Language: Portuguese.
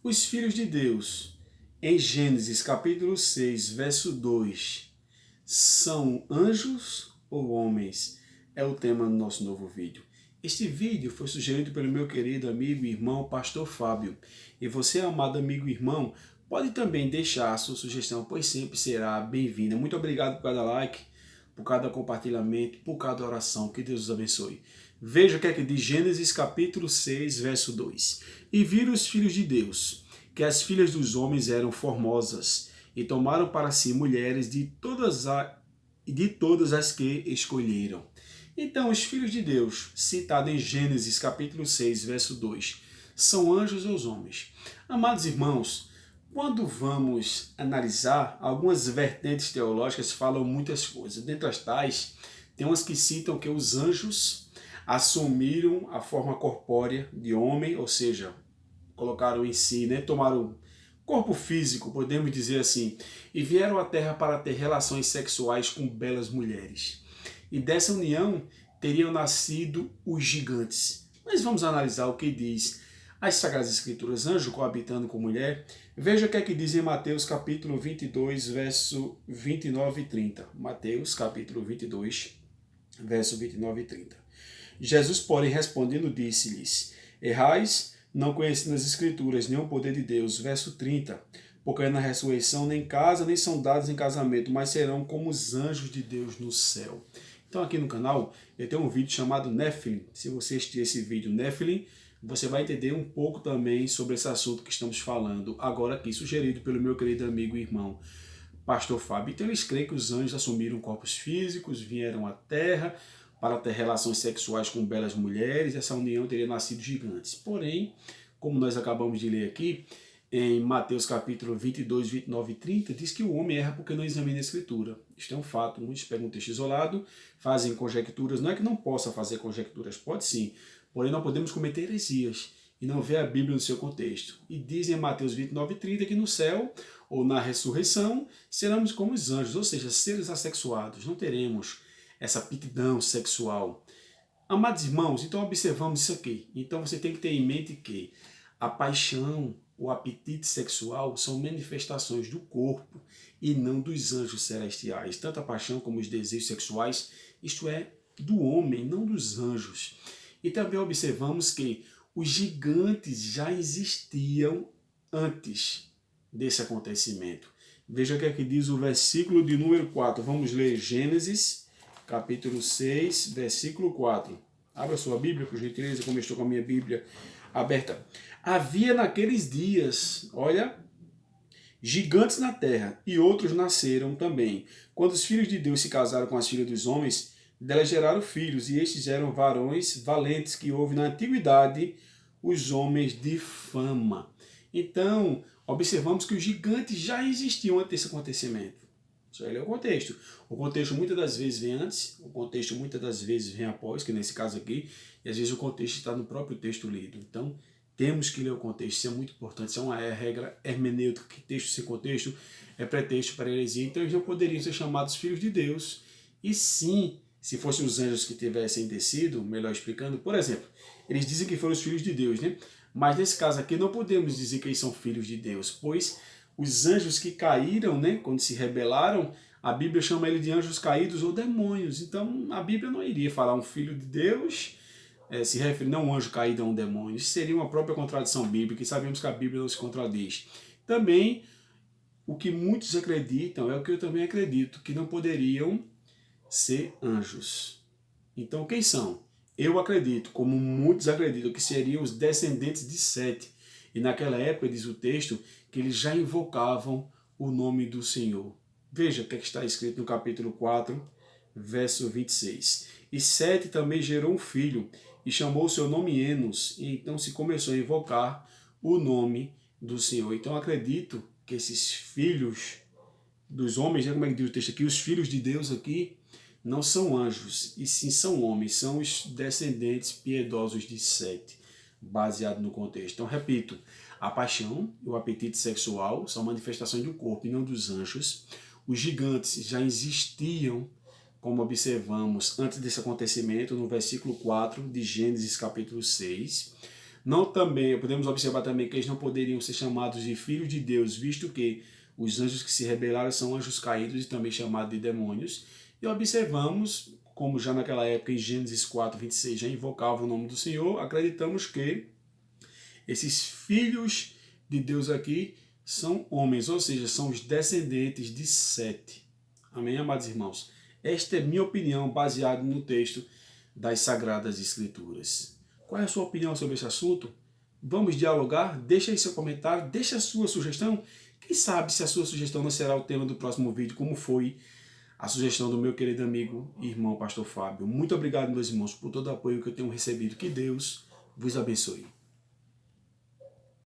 Os filhos de Deus, em Gênesis capítulo 6, verso 2, são anjos ou homens? É o tema do nosso novo vídeo. Este vídeo foi sugerido pelo meu querido amigo e irmão Pastor Fábio. E você, amado amigo e irmão, pode também deixar a sua sugestão, pois sempre será bem-vinda. Muito obrigado por cada like, por cada compartilhamento, por cada oração. Que Deus os abençoe. Veja o que é que diz Gênesis capítulo 6, verso 2. E viram os filhos de Deus, que as filhas dos homens eram formosas, e tomaram para si mulheres de todas as que escolheram. Então, os filhos de Deus, citados em Gênesis capítulo 6, verso 2, são anjos ou os homens? Amados irmãos, quando vamos analisar, algumas vertentes teológicas falam muitas coisas. Dentre as tais, tem umas que citam que os anjos assumiram a forma corpórea de homem, ou seja, colocaram em si, tomaram corpo físico, podemos dizer assim, e vieram à Terra para ter relações sexuais com belas mulheres. E dessa união teriam nascido os gigantes. Mas vamos analisar o que diz as Sagradas Escrituras, anjo coabitando com mulher. Veja o que é que diz em Mateus capítulo 22, verso 29 e 30. Mateus capítulo 22, verso 29 e 30. Jesus, porém, respondendo, disse-lhes: Errais, não conhecendo as Escrituras, nem o poder de Deus. Verso 30. Porque na ressurreição nem casa, nem são dados em casamento, mas serão como os anjos de Deus no céu. Então aqui no canal eu tenho um vídeo chamado Nephilim. Se você assistir esse vídeo Nephilim, você vai entender um pouco também sobre esse assunto que estamos falando agora aqui, sugerido pelo meu querido amigo e irmão Pastor Fábio. Então eles creem que os anjos assumiram corpos físicos, vieram à Terra para ter relações sexuais com belas mulheres, essa união teria nascido gigantes. Porém, como nós acabamos de ler aqui, em Mateus capítulo 22, 29 e 30, diz que o homem erra porque não examina a Escritura. Isto é um fato. Muitos pegam um texto isolado, fazem conjecturas. Não é que não possa fazer conjecturas, pode sim. Porém, não podemos cometer heresias e não ver a Bíblia no seu contexto. E dizem em Mateus 29 e 30 que no céu, ou na ressurreição, seremos como os anjos, ou seja, seres assexuados. Não teremos essa aptidão sexual. Amados irmãos, então observamos isso aqui. Então você tem que ter em mente que a paixão, o apetite sexual são manifestações do corpo e não dos anjos celestiais. Tanto a paixão como os desejos sexuais, isto é, do homem, não dos anjos. E também observamos que os gigantes já existiam antes desse acontecimento. Veja o que é que diz o versículo de número 4. Vamos ler Gênesis capítulo 6, versículo 4. Abra sua Bíblia, por gentileza, como eu estou com a minha Bíblia aberta. Havia naqueles dias, olha, gigantes na terra, e outros nasceram também. Quando os filhos de Deus se casaram com as filhas dos homens, delas geraram filhos, e estes eram varões valentes que houve na antiguidade os homens de fama. Então, observamos que os gigantes já existiam antes desse acontecimento. Isso aí é o contexto. O contexto muitas das vezes vem antes, o contexto muitas das vezes vem após, que nesse caso aqui, e às vezes o contexto está no próprio texto lido. Então, temos que ler o contexto, isso é muito importante, isso é uma regra hermenêutica, que texto sem contexto é pretexto para heresia. Então, eles não poderiam ser chamados filhos de Deus. E sim, se fossem os anjos que tivessem descido, melhor explicando, por exemplo, eles dizem que foram os filhos de Deus, né? Mas nesse caso aqui não podemos dizer que eles são filhos de Deus, pois os anjos que caíram, quando se rebelaram, a Bíblia chama ele de anjos caídos ou demônios. Então a Bíblia não iria falar um filho de Deus, se referindo a um anjo caído a um demônio. Isso seria uma própria contradição bíblica, e sabemos que a Bíblia não se contradiz. Também, o que muitos acreditam, é o que eu também acredito, que não poderiam ser anjos. Então quem são? Eu acredito, como muitos acreditam, que seriam os descendentes de Sete. E naquela época, diz o texto, que eles já invocavam o nome do Senhor. Veja o que está escrito no capítulo 4, verso 26. E Sete também gerou um filho, e chamou seu nome Enos, e então se começou a invocar o nome do Senhor. Então acredito que esses filhos dos homens, como é que diz o texto aqui, os filhos de Deus aqui, não são anjos, e sim são homens, são os descendentes piedosos de Sete, baseado no contexto. Então, repito, a paixão e o apetite sexual são manifestações do corpo e não dos anjos. Os gigantes já existiam, como observamos antes desse acontecimento, no versículo 4 de Gênesis capítulo 6. Não também, podemos observar também que eles não poderiam ser chamados de filhos de Deus, visto que os anjos que se rebelaram são anjos caídos e também chamados de demônios. E observamos, como já naquela época em Gênesis 4:26 já invocava o nome do Senhor, acreditamos que esses filhos de Deus aqui são homens, ou seja, são os descendentes de Sete. Amém, amados irmãos? Esta é minha opinião baseada no texto das Sagradas Escrituras. Qual é a sua opinião sobre esse assunto? Vamos dialogar? Deixa aí seu comentário, deixa a sua sugestão. Quem sabe se a sua sugestão não será o tema do próximo vídeo, como foi a sugestão do meu querido amigo e irmão Pastor Fábio. Muito obrigado, meus irmãos, por todo o apoio que eu tenho recebido. Que Deus vos abençoe.